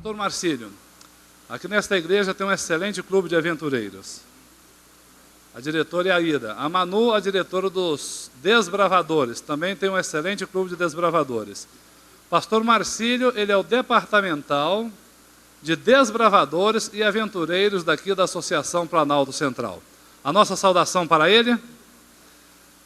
Pastor Marcílio, aqui nesta igreja tem um excelente clube de aventureiros. A diretora é a Ida. A Manu, a diretora dos desbravadores, também tem um excelente clube de desbravadores. Pastor Marcílio, ele é o departamental de desbravadores e aventureiros daqui da Associação Planalto Central. A nossa saudação para ele.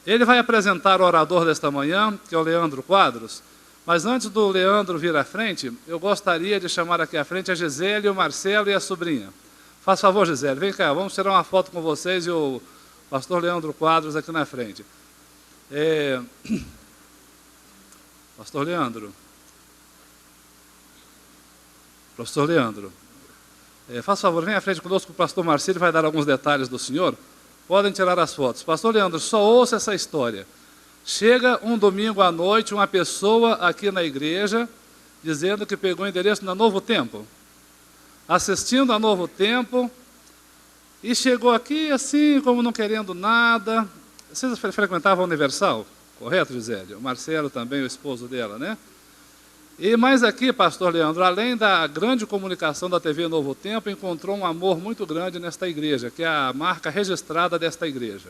Ele vai apresentar o orador desta manhã, que é o Leandro Quadros. Mas antes do Leandro vir à frente, eu gostaria de chamar aqui à frente a Gisele, o Marcelo e a sobrinha. Faz favor, Gisele, vem cá, vamos tirar uma foto com vocês e o pastor Leandro Quadros aqui na frente. Pastor Leandro. Pastor Leandro, faz favor, vem à frente conosco, o pastor Marcílio vai dar alguns detalhes do senhor. Podem tirar as fotos. Pastor Leandro, só ouça essa história. Chega um domingo à noite uma pessoa aqui na igreja dizendo que pegou o endereço na Novo Tempo, assistindo a Novo Tempo, e chegou aqui assim, como não querendo nada. Vocês frequentavam a Universal? Correto, Gisele? O Marcelo também, o esposo dela, né? Mas aqui, pastor Leandro, além da grande comunicação da TV Novo Tempo, encontrou um amor muito grande nesta igreja, que é a marca registrada desta igreja.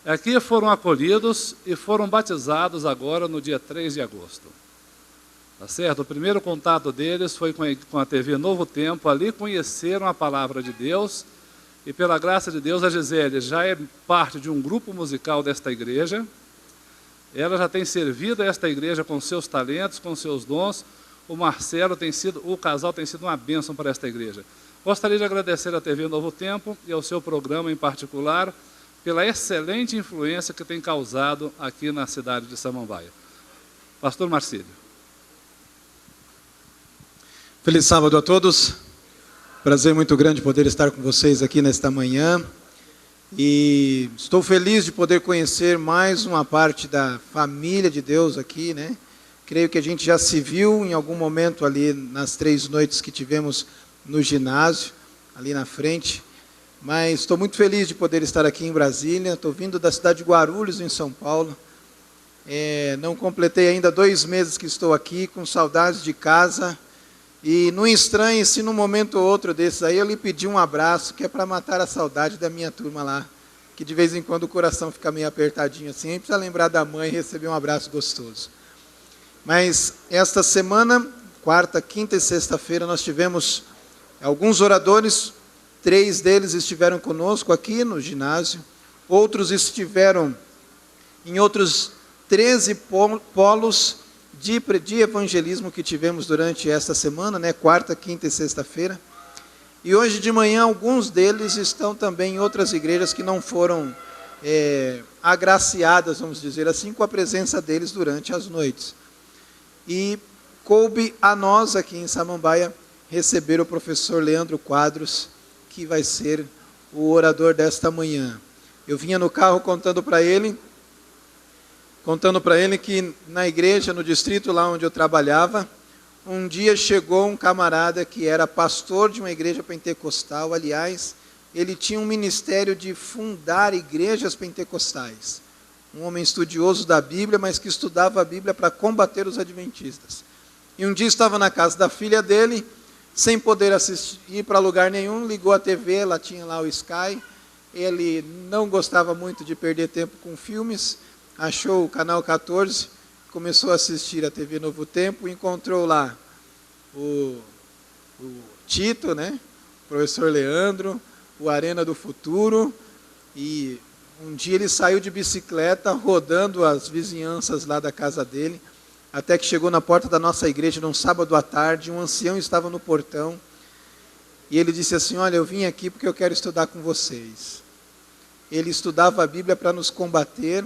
Aqui foram acolhidos e foram batizados agora no dia 3 de agosto. Tá certo? O primeiro contato deles foi com a TV Novo Tempo, ali conheceram a palavra de Deus, e pela graça de Deus a Gisele já é parte de um grupo musical desta igreja. Ela já tem servido a esta igreja com seus talentos, com seus dons. O casal tem sido uma bênção para esta igreja. Gostaria de agradecer à TV Novo Tempo e ao seu programa em particular, pela excelente influência que tem causado aqui na cidade de Samambaia. Pastor Marcílio. Feliz sábado a todos. Prazer muito grande poder estar com vocês aqui nesta manhã. E estou feliz de poder conhecer mais uma parte da família de Deus aqui, né? Creio que a gente já se viu em algum momento ali nas 3 noites que tivemos no ginásio, ali na frente. Mas estou muito feliz de poder estar aqui em Brasília. Estou vindo da cidade de Guarulhos, em São Paulo. Não completei ainda 2 meses que estou aqui, com saudades de casa. E não estranhe se num momento ou outro desses aí eu lhe pedi um abraço, que é para matar a saudade da minha turma lá, que de vez em quando o coração fica meio apertadinho assim, a gente precisa lembrar da mãe e receber um abraço gostoso. Mas esta semana, quarta, quinta e sexta-feira, nós tivemos alguns oradores, 3 deles estiveram conosco aqui no ginásio, outros estiveram em outros 13 polos de evangelismo que tivemos durante esta semana, né, quarta, quinta e sexta-feira. E hoje de manhã alguns deles estão também em outras igrejas que não foram agraciadas, vamos dizer assim, com a presença deles durante as noites. E coube a nós aqui em Samambaia receber o professor Leandro Quadros, que vai ser o orador desta manhã. Eu vinha no carro contando para ele que na igreja, no distrito lá onde eu trabalhava, um dia chegou um camarada que era pastor de uma igreja pentecostal. Aliás, ele tinha um ministério de fundar igrejas pentecostais. Um homem estudioso da Bíblia, mas que estudava a Bíblia para combater os adventistas. E um dia estava na casa da filha dele, sem poder ir para lugar nenhum, ligou a TV, ela tinha lá o Sky. Ele não gostava muito de perder tempo com filmes, achou o canal 14, começou a assistir a TV Novo Tempo, encontrou lá o Tito, né? O professor Leandro, o Arena do Futuro, e um dia ele saiu de bicicleta, rodando as vizinhanças lá da casa dele, até que chegou na porta da nossa igreja, num sábado à tarde. Um ancião estava no portão, e ele disse assim: olha, eu vim aqui porque eu quero estudar com vocês. Ele estudava a Bíblia para nos combater,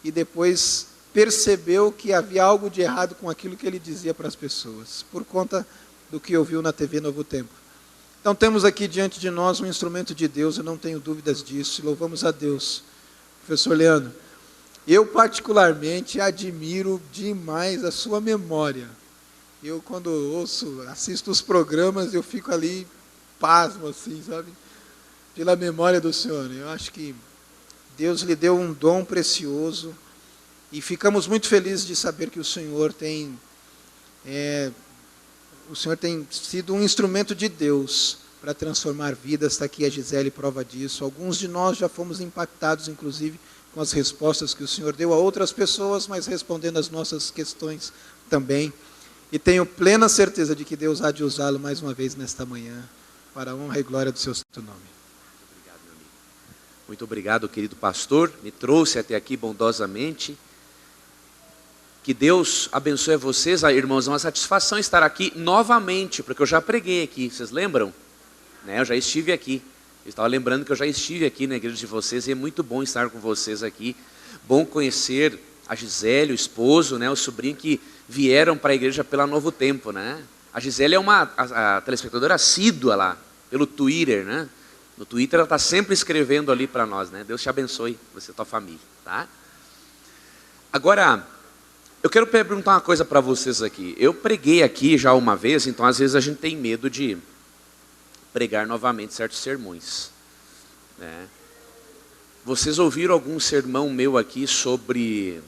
e depois percebeu que havia algo de errado com aquilo que ele dizia para as pessoas, por conta do que ouviu na TV Novo Tempo. Então temos aqui diante de nós um instrumento de Deus, eu não tenho dúvidas disso, e louvamos a Deus. Professor Leandro, eu particularmente admiro demais a sua memória. Eu quando assisto os programas, eu fico ali pasmo assim, sabe? Pela memória do senhor. Eu acho que Deus lhe deu um dom precioso, e ficamos muito felizes de saber que o Senhor tem o Senhor tem sido um instrumento de Deus para transformar vidas. Está aqui a Gisele, prova disso. Alguns de nós já fomos impactados, inclusive, com as respostas que o Senhor deu a outras pessoas, mas respondendo às nossas questões também. E tenho plena certeza de que Deus há de usá-lo mais uma vez nesta manhã, para a honra e glória do seu santo nome. Obrigado, meu amigo. Muito obrigado, querido pastor. Me trouxe até aqui bondosamente. Que Deus abençoe vocês, irmãos. É uma satisfação estar aqui novamente, porque eu já preguei aqui, vocês lembram? Né? Eu já estive aqui. Eu estava lembrando que eu já estive aqui na igreja de vocês e é muito bom estar com vocês aqui. Bom conhecer a Gisele, o esposo, né, o sobrinho que vieram para a igreja pela Novo Tempo, né? A Gisele é a telespectadora assídua lá, pelo Twitter, né? No Twitter ela está sempre escrevendo ali para nós, né? Deus te abençoe, você e tua família, tá? Agora, eu quero perguntar uma coisa para vocês aqui. Eu preguei aqui já uma vez, então às vezes a gente tem medo de pregar novamente certos sermões, né? Vocês ouviram algum sermão meu aqui sobre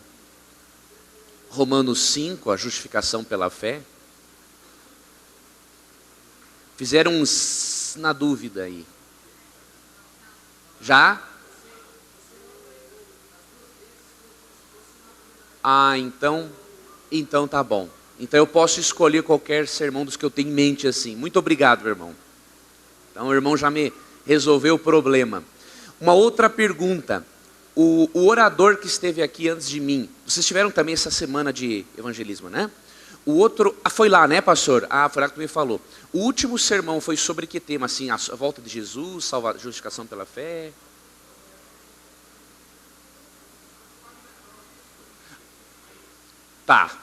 Romanos 5, a justificação pela fé? Fizeram uns na dúvida aí. Já? Ah, então tá bom. Então eu posso escolher qualquer sermão dos que eu tenho em mente assim. Muito obrigado, meu irmão. Então o irmão já me resolveu o problema. Uma outra pergunta. O orador que esteve aqui antes de mim, vocês tiveram também essa semana de evangelismo, né? O outro, foi lá, né, pastor? Foi lá que tu me falou. O último sermão foi sobre que tema, assim, a volta de Jesus, justificação pela fé? Tá.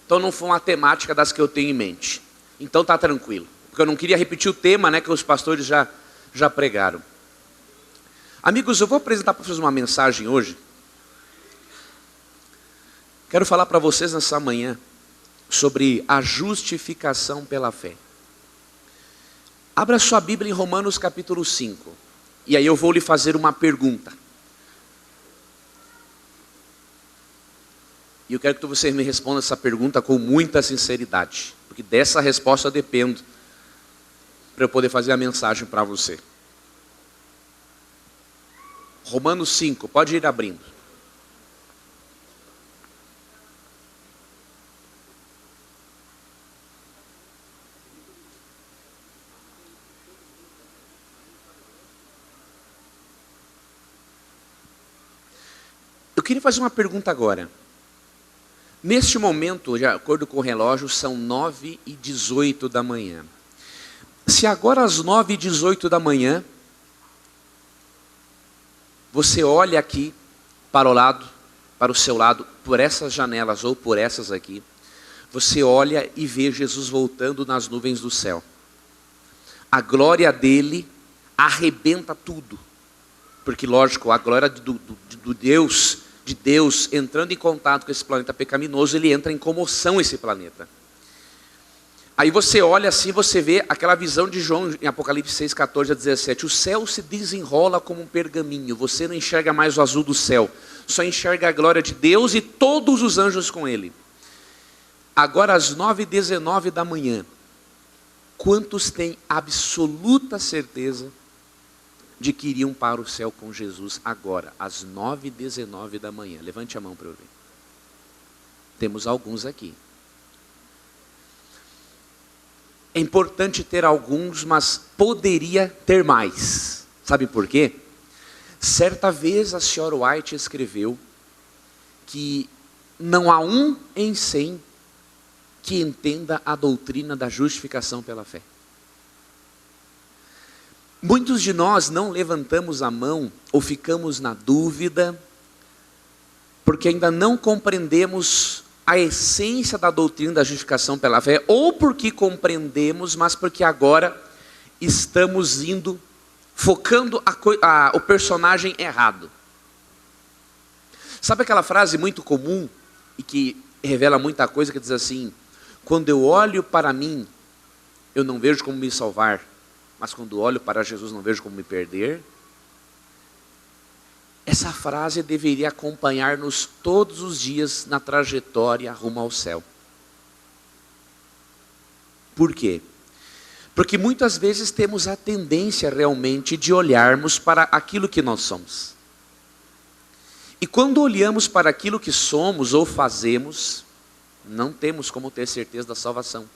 Então não foi uma temática das que eu tenho em mente. Então tá tranquilo. Porque eu não queria repetir o tema, né, que os pastores já pregaram. Amigos, eu vou apresentar para vocês uma mensagem hoje. Quero falar para vocês nessa manhã sobre a justificação pela fé. Abra sua Bíblia em Romanos capítulo 5. E aí eu vou lhe fazer uma pergunta. E eu quero que você me responda essa pergunta com muita sinceridade. Porque dessa resposta eu dependo para eu poder fazer a mensagem para você. Romanos 5, pode ir abrindo. Eu queria fazer uma pergunta agora. Neste momento, de acordo com o relógio, são 9h18 da manhã. Se agora às 9h18 da manhã, você olha aqui para o lado, para o seu lado, por essas janelas ou por essas aqui, você olha e vê Jesus voltando nas nuvens do céu. A glória dele arrebenta tudo. Porque, lógico, a glória de Deus entrando em contato com esse planeta pecaminoso, ele entra em comoção esse planeta. Aí você olha assim, você vê aquela visão de João em Apocalipse 6, 14 a 17. O céu se desenrola como um pergaminho. Você não enxerga mais o azul do céu. Só enxerga a glória de Deus e todos os anjos com ele. Agora às 9h19 da manhã. Quantos têm absoluta certeza de que iriam para o céu com Jesus agora, às 9h19 da manhã? Levante a mão para eu ver. Temos alguns aqui. É importante ter alguns, mas poderia ter mais. Sabe por quê? Certa vez a senhora White escreveu que não há um em 100 que entenda a doutrina da justificação pela fé. Muitos de nós não levantamos a mão ou ficamos na dúvida porque ainda não compreendemos a essência da doutrina da justificação pela fé, ou porque compreendemos, mas porque agora estamos focando o personagem errado. Sabe aquela frase muito comum e que revela muita coisa, que diz assim: quando eu olho para mim, eu não vejo como me salvar, mas quando olho para Jesus não vejo como me perder? Essa frase deveria acompanhar-nos todos os dias na trajetória rumo ao céu. Por quê? Porque muitas vezes temos a tendência realmente de olharmos para aquilo que nós somos. E quando olhamos para aquilo que somos ou fazemos, não temos como ter certeza da salvação.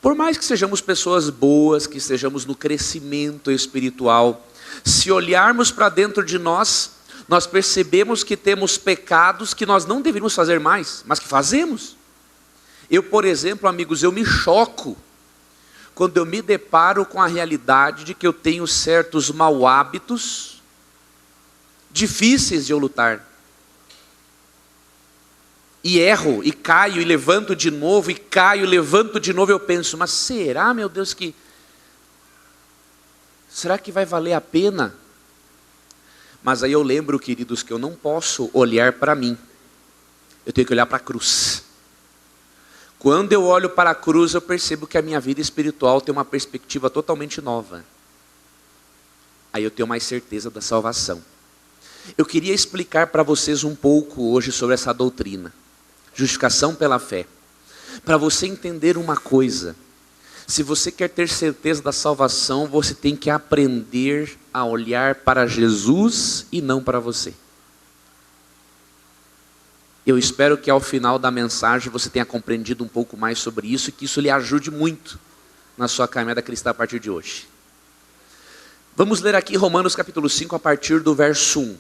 Por mais que sejamos pessoas boas, que estejamos no crescimento espiritual, se olharmos para dentro de nós, nós percebemos que temos pecados que nós não deveríamos fazer mais, mas que fazemos. Eu, por exemplo, amigos, eu me choco quando eu me deparo com a realidade de que eu tenho certos mau hábitos difíceis de eu lutar. E erro, e caio, e levanto de novo, e caio, levanto de novo, eu penso, mas será, meu Deus, será que vai valer a pena? Mas aí eu lembro, queridos, que eu não posso olhar para mim, eu tenho que olhar para a cruz. Quando eu olho para a cruz, eu percebo que a minha vida espiritual tem uma perspectiva totalmente nova. Aí eu tenho mais certeza da salvação. Eu queria explicar para vocês um pouco hoje sobre essa doutrina, justificação pela fé. Para você entender uma coisa, se você quer ter certeza da salvação, você tem que aprender a olhar para Jesus e não para você. Eu espero que ao final da mensagem você tenha compreendido um pouco mais sobre isso e que isso lhe ajude muito na sua caminhada cristã a partir de hoje. Vamos ler aqui Romanos capítulo 5 a partir do verso 1.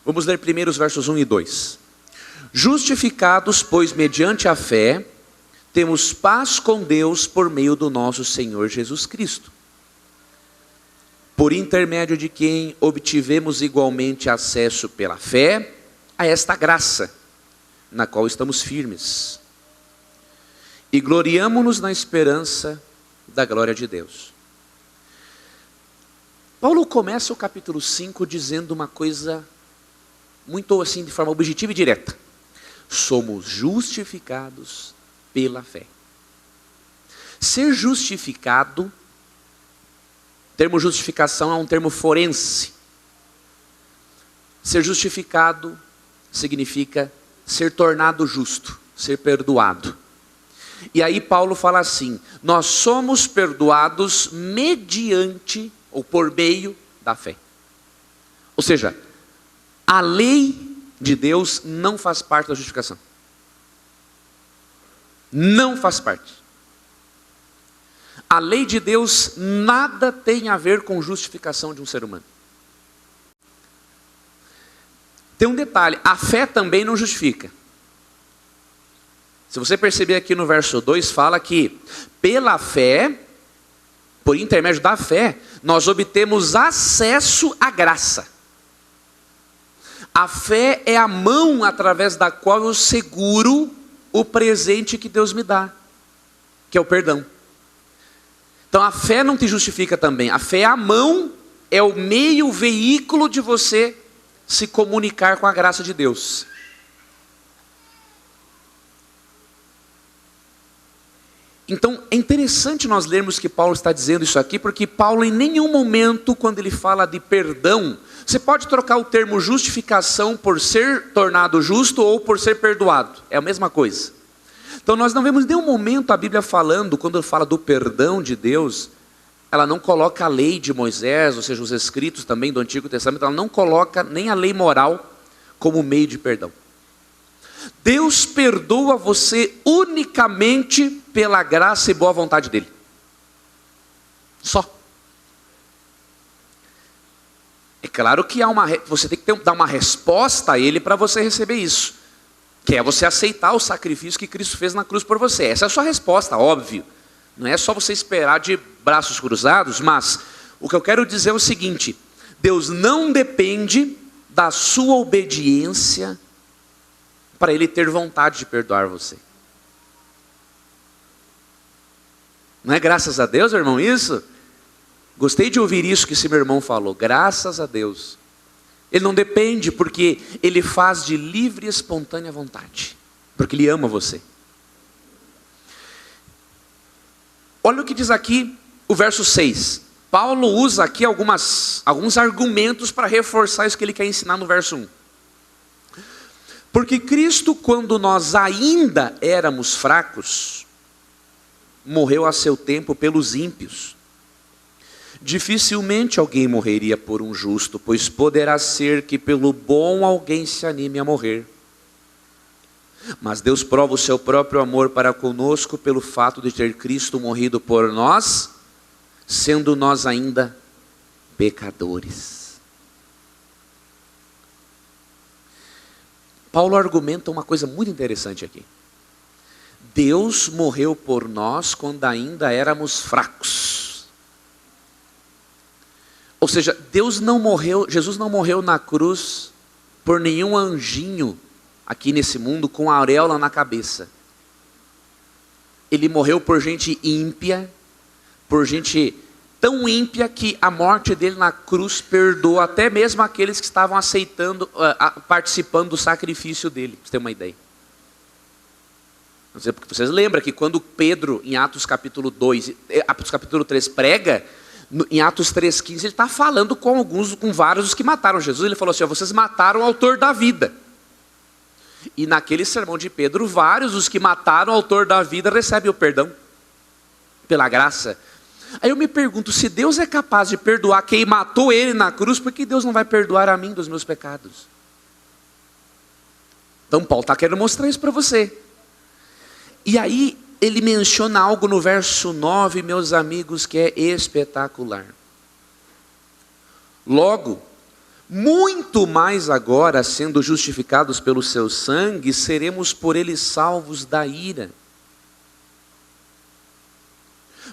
Vamos ler primeiro os versos 1 e 2. Justificados, pois, mediante a fé, temos paz com Deus por meio do nosso Senhor Jesus Cristo, por intermédio de quem obtivemos igualmente acesso pela fé a esta graça, na qual estamos firmes. E gloriamo-nos na esperança da glória de Deus. Paulo começa o capítulo 5 dizendo uma coisa muito assim, de forma objetiva e direta. Somos justificados pela fé. Ser justificado, o termo justificação é um termo forense. Ser justificado significa ser tornado justo, ser perdoado. E aí Paulo fala assim, nós somos perdoados mediante, ou por meio da fé. Ou seja, a lei de Deus não faz parte da justificação. Não faz parte. A lei de Deus nada tem a ver com justificação de um ser humano. Tem um detalhe, a fé também não justifica. Se você perceber aqui no verso 2, fala que pela fé, por intermédio da fé, nós obtemos acesso à graça. A fé é a mão através da qual eu seguro o presente que Deus me dá, que é o perdão. Então a fé não te justifica também. A fé é a mão, é o meio, o veículo de você se comunicar com a graça de Deus. Então é interessante nós lermos que Paulo está dizendo isso aqui, porque Paulo em nenhum momento, quando ele fala de perdão, você pode trocar o termo justificação por ser tornado justo ou por ser perdoado, é a mesma coisa. Então nós não vemos em nenhum momento a Bíblia falando, quando fala do perdão de Deus, ela não coloca a lei de Moisés, ou seja, os escritos também do Antigo Testamento, ela não coloca nem a lei moral como meio de perdão. Deus perdoa você unicamente pela graça e boa vontade dele. Só. É claro que você tem que dar uma resposta a ele para você receber isso. Que é você aceitar o sacrifício que Cristo fez na cruz por você. Essa é a sua resposta, óbvio. Não é só você esperar de braços cruzados, mas o que eu quero dizer é o seguinte: Deus não depende da sua obediência para Ele ter vontade de perdoar você. Não é graças a Deus, irmão, isso? Gostei de ouvir isso que esse meu irmão falou. Graças a Deus. Ele não depende porque Ele faz de livre e espontânea vontade. Porque Ele ama você. Olha o que diz aqui o verso 6. Paulo usa aqui alguns argumentos para reforçar isso que ele quer ensinar no verso 1. Porque Cristo, quando nós ainda éramos fracos, morreu a seu tempo pelos ímpios. Dificilmente alguém morreria por um justo, pois poderá ser que pelo bom alguém se anime a morrer. Mas Deus prova o seu próprio amor para conosco pelo fato de ter Cristo morrido por nós, sendo nós ainda pecadores. Paulo argumenta uma coisa muito interessante aqui. Deus morreu por nós quando ainda éramos fracos. Ou seja, Jesus não morreu na cruz por nenhum anjinho aqui nesse mundo com a auréola na cabeça. Ele morreu por gente ímpia, por gente tão ímpia que a morte dele na cruz perdoa até mesmo aqueles que estavam participando do sacrifício dele, para você ter uma ideia. Não sei porque vocês lembram que quando Pedro, em Atos capítulo 3, prega, em Atos 3,15, ele está falando com vários dos que mataram Jesus. Ele falou assim: vocês mataram o autor da vida. E naquele sermão de Pedro, vários dos que mataram o autor da vida recebem o perdão pela graça. Aí eu me pergunto, se Deus é capaz de perdoar quem matou ele na cruz, por que Deus não vai perdoar a mim dos meus pecados? Então Paulo está querendo mostrar isso para você. E aí ele menciona algo no verso 9, meus amigos, que é espetacular. Logo, muito mais agora, sendo justificados pelo seu sangue, seremos por ele salvos da ira.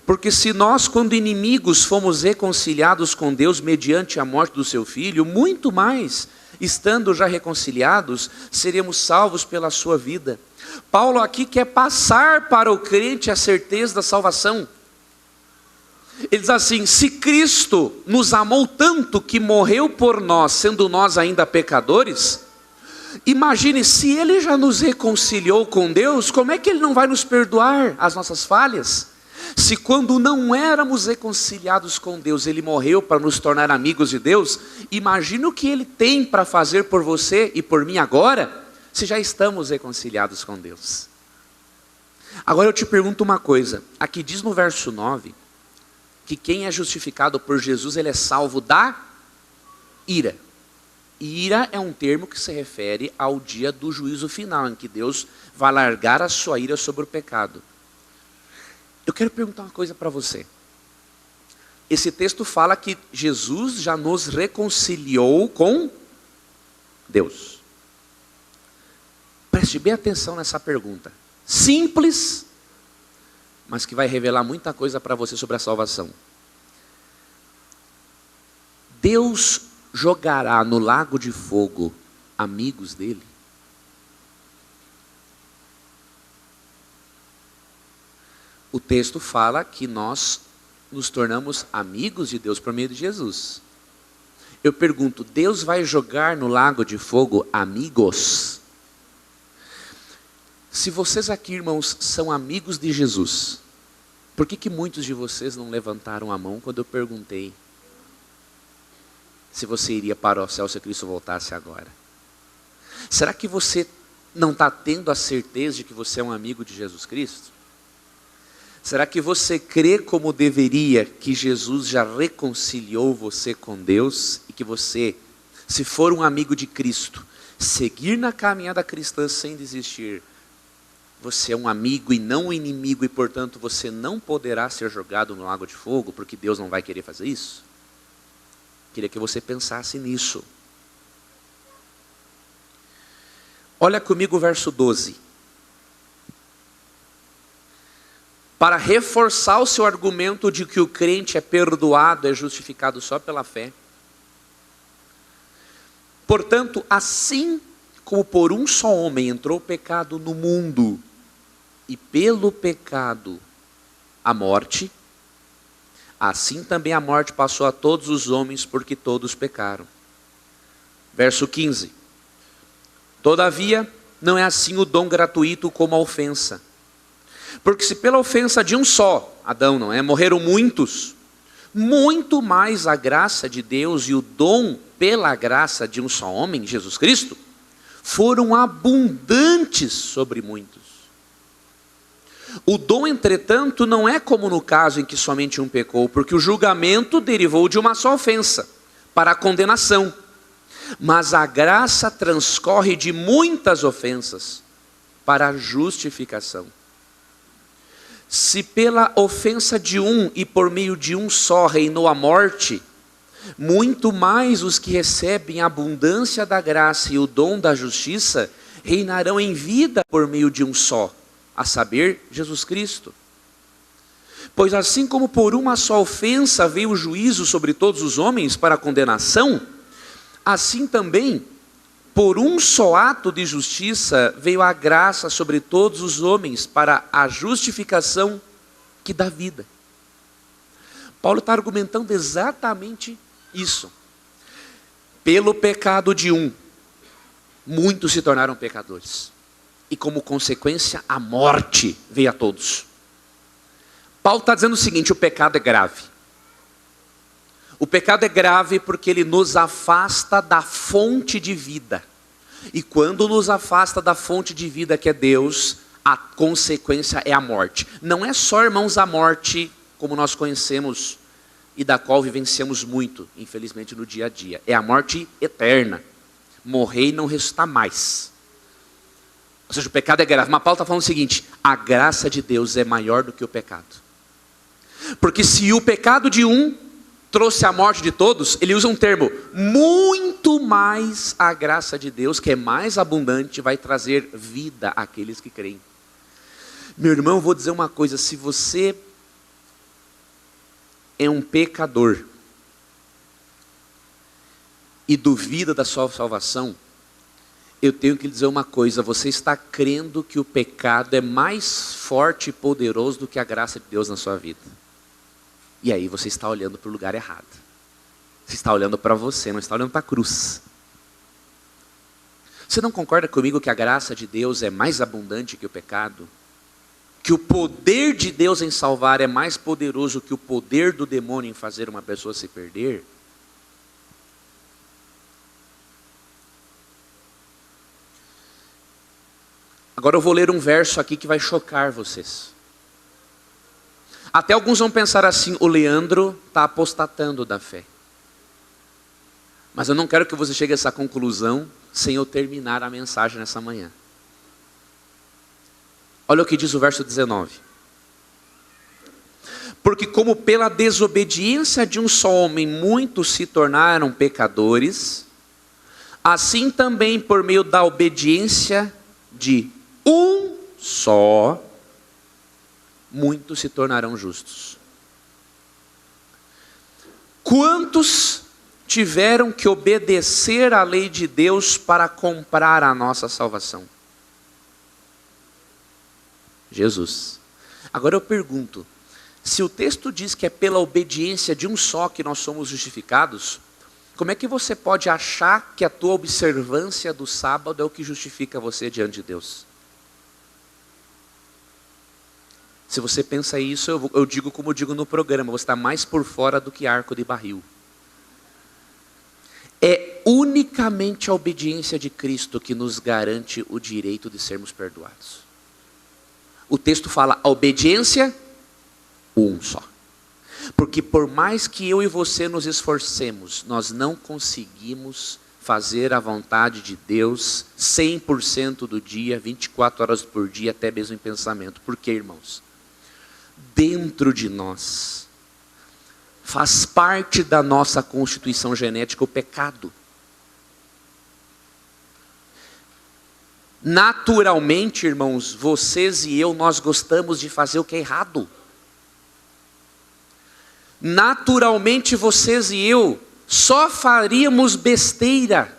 Porque se nós, quando inimigos, fomos reconciliados com Deus mediante a morte do seu Filho, muito mais, estando já reconciliados, seremos salvos pela sua vida. Paulo aqui quer passar para o crente a certeza da salvação. Ele diz assim: se Cristo nos amou tanto que morreu por nós, sendo nós ainda pecadores, imagine, se Ele já nos reconciliou com Deus, como é que Ele não vai nos perdoar as nossas falhas? Se quando não éramos reconciliados com Deus, Ele morreu para nos tornar amigos de Deus, imagina o que Ele tem para fazer por você e por mim agora, se já estamos reconciliados com Deus. Agora eu te pergunto uma coisa, aqui diz no verso 9, que quem é justificado por Jesus, ele é salvo da ira. Ira é um termo que se refere ao dia do juízo final, em que Deus vai largar a sua ira sobre o pecado. Eu quero perguntar uma coisa para você. Esse texto fala que Jesus já nos reconciliou com Deus. Preste bem atenção nessa pergunta. Simples, mas que vai revelar muita coisa para você sobre a salvação. Deus jogará no lago de fogo amigos dele? O texto fala que nós nos tornamos amigos de Deus por meio de Jesus. Eu pergunto, Deus vai jogar no lago de fogo amigos? Se vocês aqui, irmãos, são amigos de Jesus, por que muitos de vocês não levantaram a mão quando eu perguntei se você iria para o céu se Cristo voltasse agora? Será que você não está tendo a certeza de que você é um amigo de Jesus Cristo? Será que você crê como deveria que Jesus já reconciliou você com Deus e que você, se for um amigo de Cristo, seguir na caminhada cristã sem desistir, você é um amigo e não um inimigo e, portanto, você não poderá ser jogado no lago de fogo, porque Deus não vai querer fazer isso? Queria que você pensasse nisso. Olha comigo o verso 12. Para reforçar o seu argumento de que o crente é perdoado, é justificado só pela fé. Portanto, assim como por um só homem entrou o pecado no mundo, e pelo pecado a morte, assim também a morte passou a todos os homens, porque todos pecaram. Verso 15. Todavia, não é assim o dom gratuito como a ofensa. Porque se pela ofensa de um só, Adão, não é, morreram muitos, muito mais a graça de Deus e o dom pela graça de um só homem, Jesus Cristo, foram abundantes sobre muitos. O dom, entretanto, não é como no caso em que somente um pecou, porque o julgamento derivou de uma só ofensa, para a condenação. Mas a graça transcorre de muitas ofensas, para a justificação. Se pela ofensa de um e por meio de um só reinou a morte, muito mais os que recebem a abundância da graça e o dom da justiça reinarão em vida por meio de um só, a saber, Jesus Cristo. Pois assim como por uma só ofensa veio o juízo sobre todos os homens para a condenação, assim também, por um só ato de justiça, veio a graça sobre todos os homens para a justificação que dá vida. Paulo está argumentando exatamente isso. Pelo pecado de um, muitos se tornaram pecadores. E como consequência, a morte veio a todos. Paulo está dizendo o seguinte: o pecado é grave. O pecado é grave porque ele nos afasta da fonte de vida. E quando nos afasta da fonte de vida que é Deus, a consequência é a morte. Não é só, irmãos, a morte como nós conhecemos e da qual vivenciamos muito, infelizmente, no dia a dia. É a morte eterna. Morrer e não ressuscitar mais. Ou seja, o pecado é grave. Mas Paulo está falando o seguinte: a graça de Deus é maior do que o pecado. Porque se o pecado de um trouxe a morte de todos, ele usa um termo: muito mais a graça de Deus, que é mais abundante, vai trazer vida àqueles que creem. Meu irmão, eu vou dizer uma coisa: se você é um pecador e duvida da sua salvação, eu tenho que lhe dizer uma coisa: você está crendo que o pecado é mais forte e poderoso do que a graça de Deus na sua vida. E aí você está olhando para o lugar errado. Você está olhando para você, não está olhando para a cruz. Você não concorda comigo que a graça de Deus é mais abundante que o pecado? Que o poder de Deus em salvar é mais poderoso que o poder do demônio em fazer uma pessoa se perder? Agora eu vou ler um verso aqui que vai chocar vocês. Até alguns vão pensar assim: o Leandro está apostatando da fé. Mas eu não quero que você chegue a essa conclusão sem eu terminar a mensagem nessa manhã. Olha o que diz o verso 19. Porque como pela desobediência de um só homem muitos se tornaram pecadores, assim também por meio da obediência de um só, muitos se tornarão justos. Quantos tiveram que obedecer à lei de Deus para comprar a nossa salvação? Jesus. Agora eu pergunto: se o texto diz que é pela obediência de um só que nós somos justificados, como é que você pode achar que a tua observância do sábado é o que justifica você diante de Deus? Se você pensa isso, eu digo como eu digo no programa: você está mais por fora do que arco de barril. É unicamente a obediência de Cristo que nos garante o direito de sermos perdoados. O texto fala a obediência, um só. Porque por mais que eu e você nos esforcemos, nós não conseguimos fazer a vontade de Deus 100% do dia, 24 horas por dia, até mesmo em pensamento. Por quê, irmãos? Dentro de nós, faz parte da nossa constituição genética o pecado. Naturalmente, irmãos, vocês e eu, nós gostamos de fazer o que é errado. Naturalmente, vocês e eu só faríamos besteira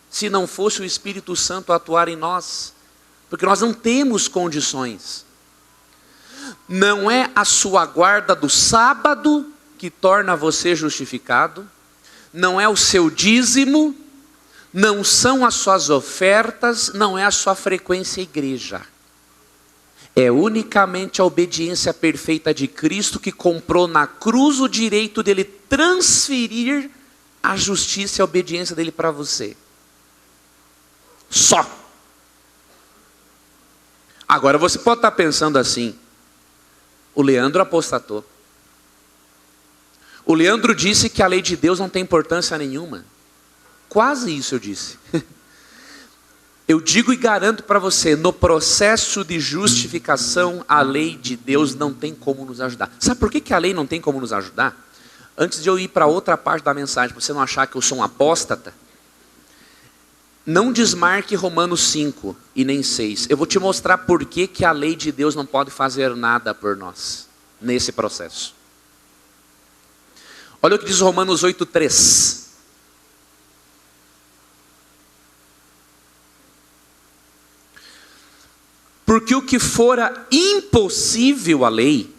se não fosse o Espírito Santo atuar em nós, porque nós não temos condições. Não é a sua guarda do sábado que torna você justificado, não é o seu dízimo, não são as suas ofertas, não é a sua frequência à igreja. É unicamente a obediência perfeita de Cristo que comprou na cruz o direito dele transferir a justiça e a obediência dele para você. Só. Agora você pode estar pensando assim, o Leandro apostatou. O Leandro disse que a lei de Deus não tem importância nenhuma. Quase isso eu disse. Eu digo e garanto para você, no processo de justificação, a lei de Deus não tem como nos ajudar. Sabe por que a lei não tem como nos ajudar? Antes de eu ir para outra parte da mensagem, para você não achar que eu sou um apóstata, não desmarque Romanos 5 e nem 6. Eu vou te mostrar por que a lei de Deus não pode fazer nada por nós, nesse processo. Olha o que diz Romanos 8:3. Porque o que fora impossível à lei,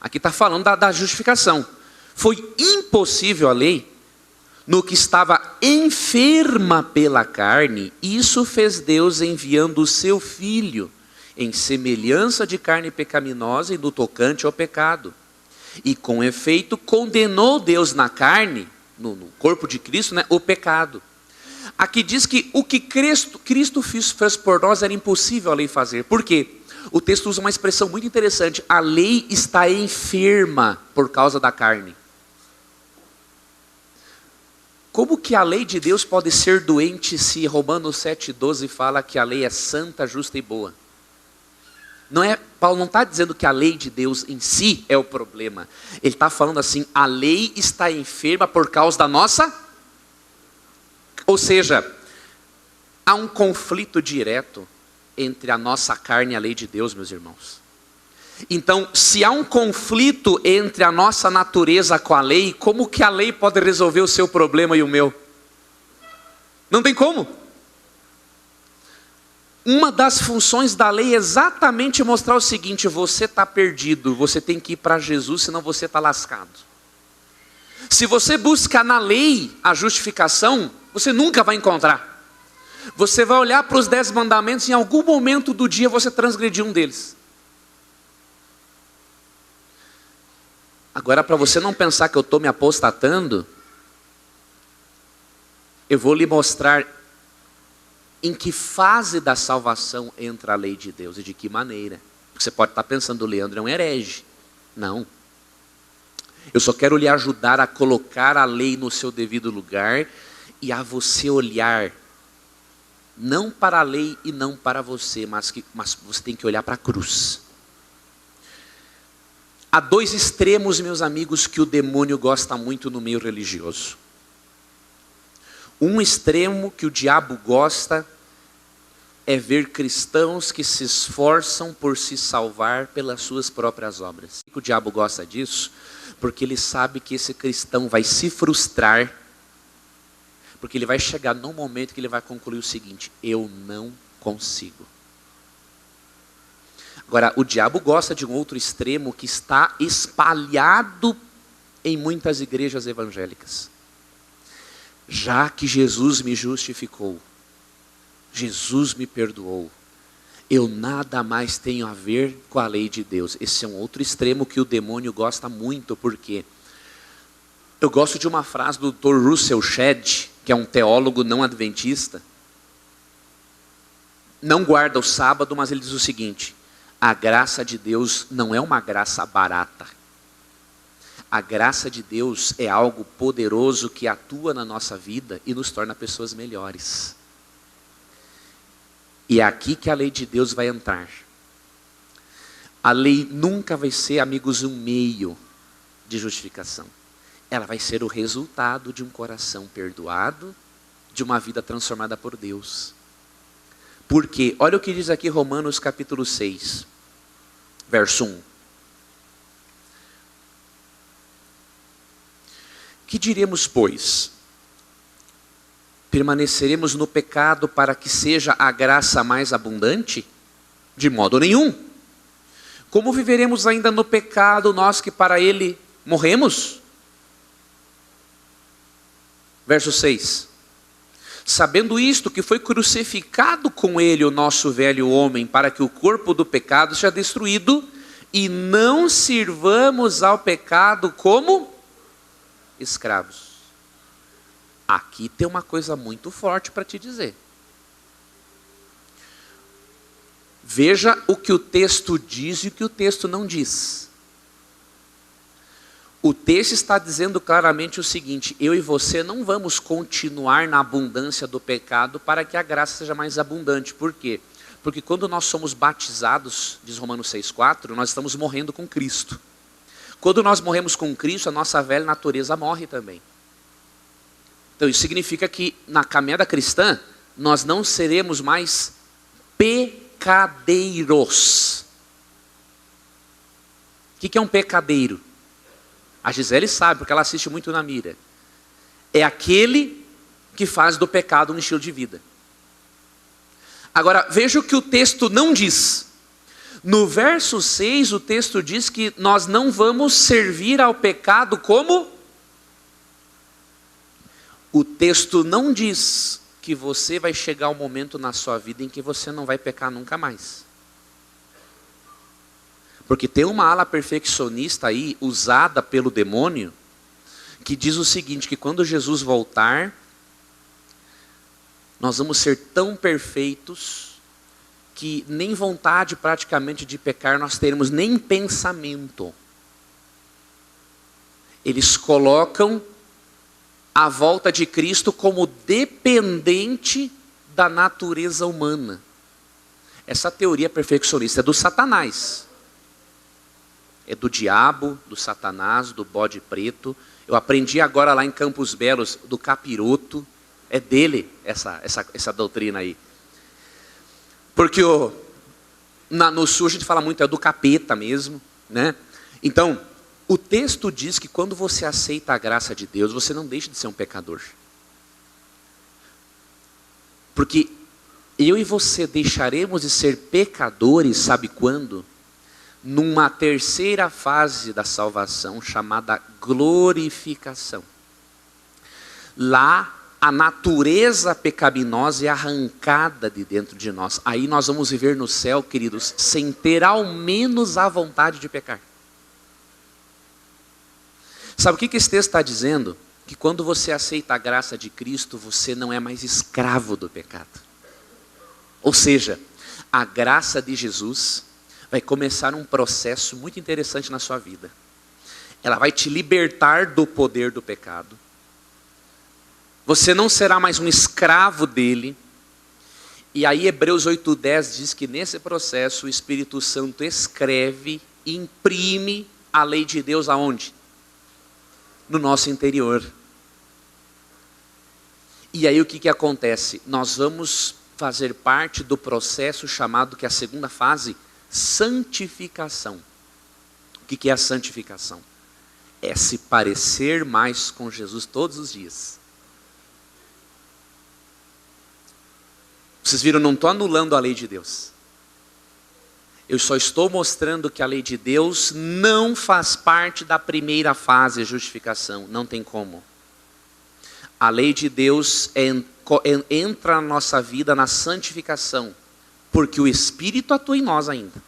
aqui está falando da justificação, foi impossível à lei, no que estava enferma pela carne, isso fez Deus enviando o seu Filho, em semelhança de carne pecaminosa e no tocante ao pecado. E com efeito condenou Deus na carne, no corpo de Cristo, né, o pecado. Aqui diz que o que Cristo fez por nós era impossível a lei fazer. Por quê? O texto usa uma expressão muito interessante. A lei está enferma por causa da carne. Como que a lei de Deus pode ser doente se Romanos 7,12 fala que a lei é santa, justa e boa? Paulo não está dizendo que a lei de Deus em si é o problema. Ele está falando assim, a lei está enferma por causa da nossa... Ou seja, há um conflito direto entre a nossa carne e a lei de Deus, meus irmãos. Então, se há um conflito entre a nossa natureza com a lei, como que a lei pode resolver o seu problema e o meu? Não tem como. Uma das funções da lei é exatamente mostrar o seguinte: você está perdido, você tem que ir para Jesus, senão você está lascado. Se você busca na lei a justificação, você nunca vai encontrar. Você vai olhar para os 10 mandamentos, em algum momento do dia você transgrediu um deles. Agora, para você não pensar que eu estou me apostatando, eu vou lhe mostrar em que fase da salvação entra a lei de Deus e de que maneira. Porque você pode estar pensando, o Leandro é um herege. Não. Eu só quero lhe ajudar a colocar a lei no seu devido lugar e a você olhar, não para a lei e não para você, mas você tem que olhar para a cruz. Há 2 extremos, meus amigos, que o demônio gosta muito no meio religioso. Um extremo que o diabo gosta é ver cristãos que se esforçam por se salvar pelas suas próprias obras. O diabo gosta disso porque ele sabe que esse cristão vai se frustrar, porque ele vai chegar num momento que ele vai concluir o seguinte: eu não consigo. Agora, o diabo gosta de um outro extremo que está espalhado em muitas igrejas evangélicas. Já que Jesus me justificou, Jesus me perdoou, eu nada mais tenho a ver com a lei de Deus. Esse é um outro extremo que o demônio gosta muito, porque eu gosto de uma frase do Dr. Russell Shedd, que é um teólogo não adventista. Não guarda o sábado, mas ele diz o seguinte: a graça de Deus não é uma graça barata. A graça de Deus é algo poderoso que atua na nossa vida e nos torna pessoas melhores. E é aqui que a lei de Deus vai entrar. A lei nunca vai ser, amigos, um meio de justificação. Ela vai ser o resultado de um coração perdoado, de uma vida transformada por Deus. Porque, olha o que diz aqui Romanos capítulo 6, verso 1. Que diremos, pois? Permaneceremos no pecado para que seja a graça mais abundante? De modo nenhum. Como viveremos ainda no pecado, nós que para ele morremos? Verso 6. Sabendo isto, que foi crucificado com ele o nosso velho homem, para que o corpo do pecado seja destruído, e não sirvamos ao pecado como escravos. Aqui tem uma coisa muito forte para te dizer. Veja o que o texto diz e o que o texto não diz. O texto está dizendo claramente o seguinte: eu e você não vamos continuar na abundância do pecado para que a graça seja mais abundante. Por quê? Porque quando nós somos batizados, diz Romanos 6,4, nós estamos morrendo com Cristo. Quando nós morremos com Cristo, a nossa velha natureza morre também. Então isso significa que na caminhada cristã, nós não seremos mais pecadeiros. O que é um pecadeiro? A Gisele sabe, porque ela assiste muito na Mira. É aquele que faz do pecado um estilo de vida. Agora, veja o que o texto não diz. No verso 6, o texto diz que nós não vamos servir ao pecado como? O texto não diz que você vai chegar um momento na sua vida em que você não vai pecar nunca mais. Porque tem uma ala perfeccionista aí, usada pelo demônio, que diz o seguinte, que quando Jesus voltar, nós vamos ser tão perfeitos, que nem vontade praticamente de pecar nós teremos, nem pensamento. Eles colocam a volta de Cristo como dependente da natureza humana. Essa teoria perfeccionista é do Satanás. É do diabo, do Satanás, do bode preto. Eu aprendi agora lá em Campos Belos, do capiroto. É dele essa doutrina aí. Porque no sul a gente fala muito, é do capeta mesmo, né? Então, o texto diz que quando você aceita a graça de Deus, você não deixa de ser um pecador. Porque eu e você deixaremos de ser pecadores, sabe quando? Numa terceira fase da salvação, chamada glorificação. Lá, a natureza pecaminosa é arrancada de dentro de nós. Aí nós vamos viver no céu, queridos, sem ter ao menos a vontade de pecar. Sabe o que esse texto está dizendo? Que quando você aceita a graça de Cristo, você não é mais escravo do pecado. Ou seja, a graça de Jesus vai começar um processo muito interessante na sua vida. Ela vai te libertar do poder do pecado. Você não será mais um escravo dele. E aí Hebreus 8:10 diz que nesse processo o Espírito Santo escreve, imprime a lei de Deus aonde? No nosso interior. E aí o que acontece? Nós vamos fazer parte do processo chamado, que é a segunda fase, santificação. O que é a santificação? É se parecer mais com Jesus todos os dias. Vocês viram, não estou anulando a lei de Deus. Eu só estou mostrando que a lei de Deus não faz parte da primeira fase, a justificação. Não tem como. A lei de Deus entra na nossa vida na santificação, porque o Espírito atua em nós ainda.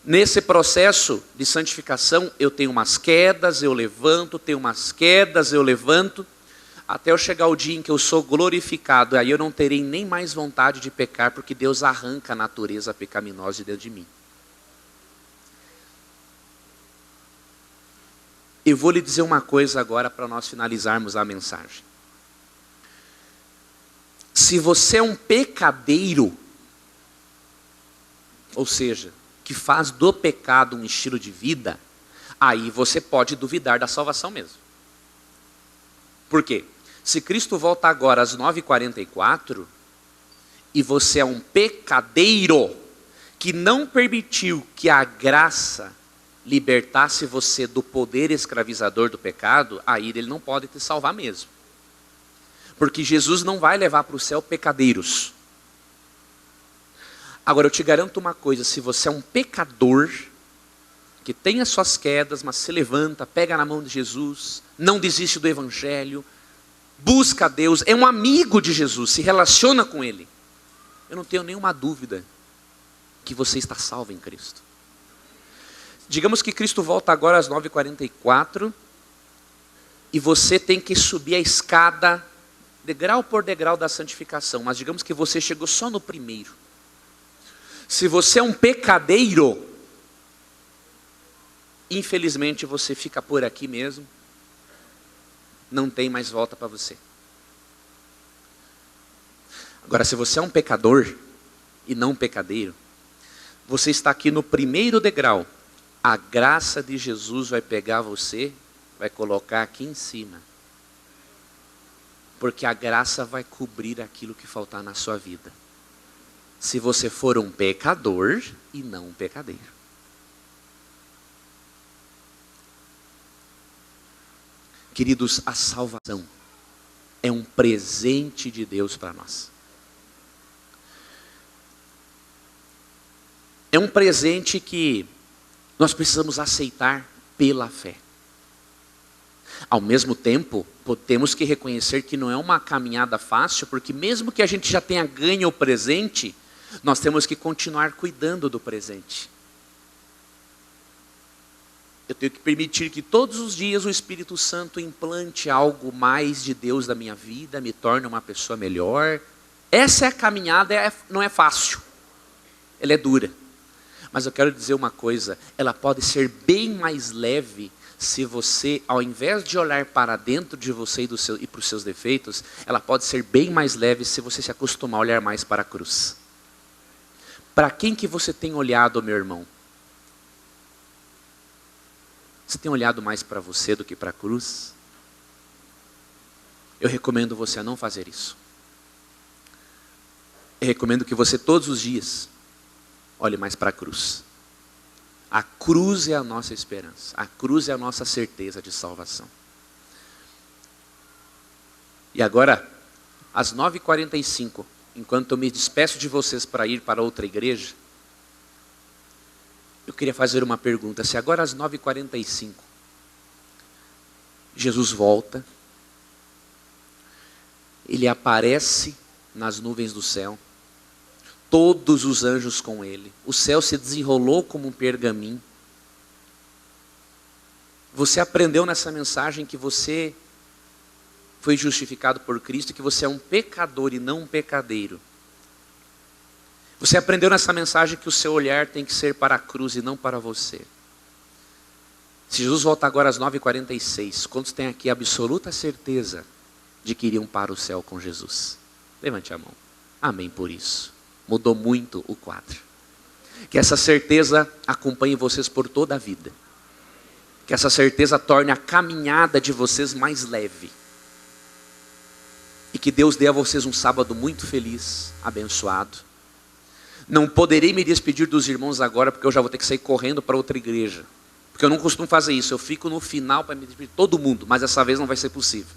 Nesse processo de santificação, eu tenho umas quedas, eu levanto, tenho umas quedas, eu levanto, até eu chegar o dia em que eu sou glorificado. Aí eu não terei nem mais vontade de pecar, porque Deus arranca a natureza pecaminosa de dentro de mim. Eu vou lhe dizer uma coisa agora para nós finalizarmos a mensagem. Se você é um pecadeiro, ou seja, que faz do pecado um estilo de vida, aí você pode duvidar da salvação mesmo. Por quê? Se Cristo volta agora às 9h44, e você é um pecadeiro que não permitiu que a graça libertasse você do poder escravizador do pecado, aí ele não pode te salvar mesmo. Porque Jesus não vai levar para o céu pecadeiros. Agora eu te garanto uma coisa, se você é um pecador, que tem as suas quedas, mas se levanta, pega na mão de Jesus, não desiste do evangelho, busca a Deus, é um amigo de Jesus, se relaciona com Ele, eu não tenho nenhuma dúvida que você está salvo em Cristo. Digamos que Cristo volta agora às 9h44 e você tem que subir a escada degrau por degrau da santificação, mas digamos que você chegou só no primeiro. Se você é um pecadeiro, infelizmente você fica por aqui mesmo, não tem mais volta para você. Agora, se você é um pecador e não um pecadeiro, você está aqui no primeiro degrau. A graça de Jesus vai pegar você, vai colocar aqui em cima. Porque a graça vai cobrir aquilo que faltar na sua vida. Se você for um pecador e não um pecadeiro. Queridos, a salvação é um presente de Deus para nós. É um presente que nós precisamos aceitar pela fé. Ao mesmo tempo, temos que reconhecer que não é uma caminhada fácil, porque mesmo que a gente já tenha ganho o presente, nós temos que continuar cuidando do presente. Eu tenho que permitir que todos os dias o Espírito Santo implante algo mais de Deus na minha vida, me torne uma pessoa melhor. Essa é a caminhada, não é fácil, ela é dura. Mas eu quero dizer uma coisa, ela pode ser bem mais leve se você, ao invés de olhar para dentro de você e para os seus defeitos, ela pode ser bem mais leve se você se acostumar a olhar mais para a cruz. Para quem que você tem olhado, meu irmão? Você tem olhado mais para você do que para a cruz? Eu recomendo você a não fazer isso. Eu recomendo que você todos os dias olhe mais para a cruz. A cruz é a nossa esperança. A cruz é a nossa certeza de salvação. E agora, às 9h45, enquanto eu me despeço de vocês para ir para outra igreja, eu queria fazer uma pergunta. Se agora às 9h45, Jesus volta, Ele aparece nas nuvens do céu, todos os anjos com Ele, o céu se desenrolou como um pergaminho. Você aprendeu nessa mensagem que você foi justificado por Cristo, que você é um pecador e não um pecadeiro. Você aprendeu nessa mensagem que o seu olhar tem que ser para a cruz e não para você. Se Jesus volta agora às 9h46, quantos têm aqui absoluta certeza de que iriam para o céu com Jesus? Levante a mão. Amém por isso. Mudou muito o quadro. Que essa certeza acompanhe vocês por toda a vida. Que essa certeza torne a caminhada de vocês mais leve. E que Deus dê a vocês um sábado muito feliz, abençoado. Não poderei me despedir dos irmãos agora, porque eu já vou ter que sair correndo para outra igreja. Porque eu não costumo fazer isso, eu fico no final para me despedir de todo mundo, mas dessa vez não vai ser possível.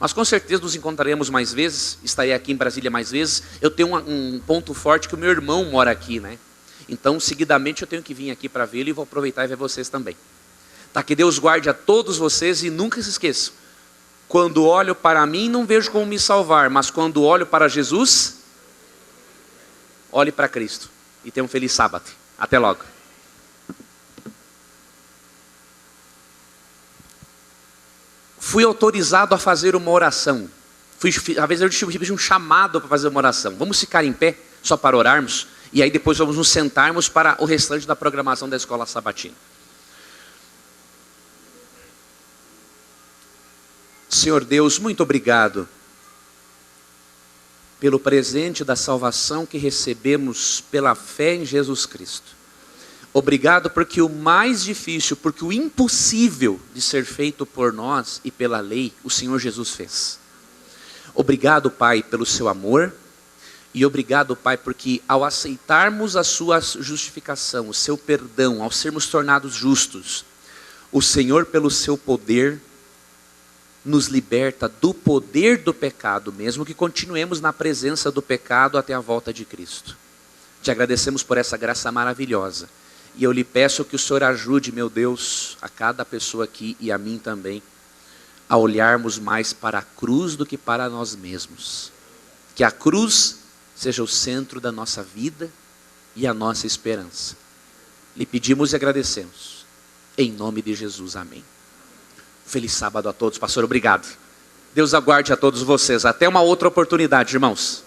Mas com certeza nos encontraremos mais vezes, estarei aqui em Brasília mais vezes. Eu tenho um ponto forte que o meu irmão mora aqui, né? Então, seguidamente eu tenho que vir aqui para vê-lo e vou aproveitar e ver vocês também. Tá, que Deus guarde a todos vocês e nunca se esqueçam. Quando olho para mim, não vejo como me salvar, mas quando olho para Jesus, olhe para Cristo. E tenha um feliz sábado. Até logo. Fui autorizado a fazer uma oração. Às vezes eu tive um chamado para fazer uma oração. Vamos ficar em pé, só para orarmos. E aí depois vamos nos sentarmos para o restante da programação da Escola Sabatina. Senhor Deus, muito obrigado pelo presente da salvação que recebemos pela fé em Jesus Cristo. Obrigado porque o mais difícil, porque o impossível de ser feito por nós e pela lei, o Senhor Jesus fez. Obrigado, Pai, pelo seu amor. E obrigado, Pai, porque ao aceitarmos a sua justificação, o seu perdão, ao sermos tornados justos, o Senhor, pelo seu poder, nos liberta do poder do pecado, mesmo que continuemos na presença do pecado até a volta de Cristo. Te agradecemos por essa graça maravilhosa. E eu lhe peço que o Senhor ajude, meu Deus, a cada pessoa aqui e a mim também, a olharmos mais para a cruz do que para nós mesmos. Que a cruz seja o centro da nossa vida e a nossa esperança. Lhe pedimos e agradecemos. Em nome de Jesus, amém. Feliz sábado a todos, pastor, obrigado. Deus aguarde a todos vocês. Até uma outra oportunidade, irmãos.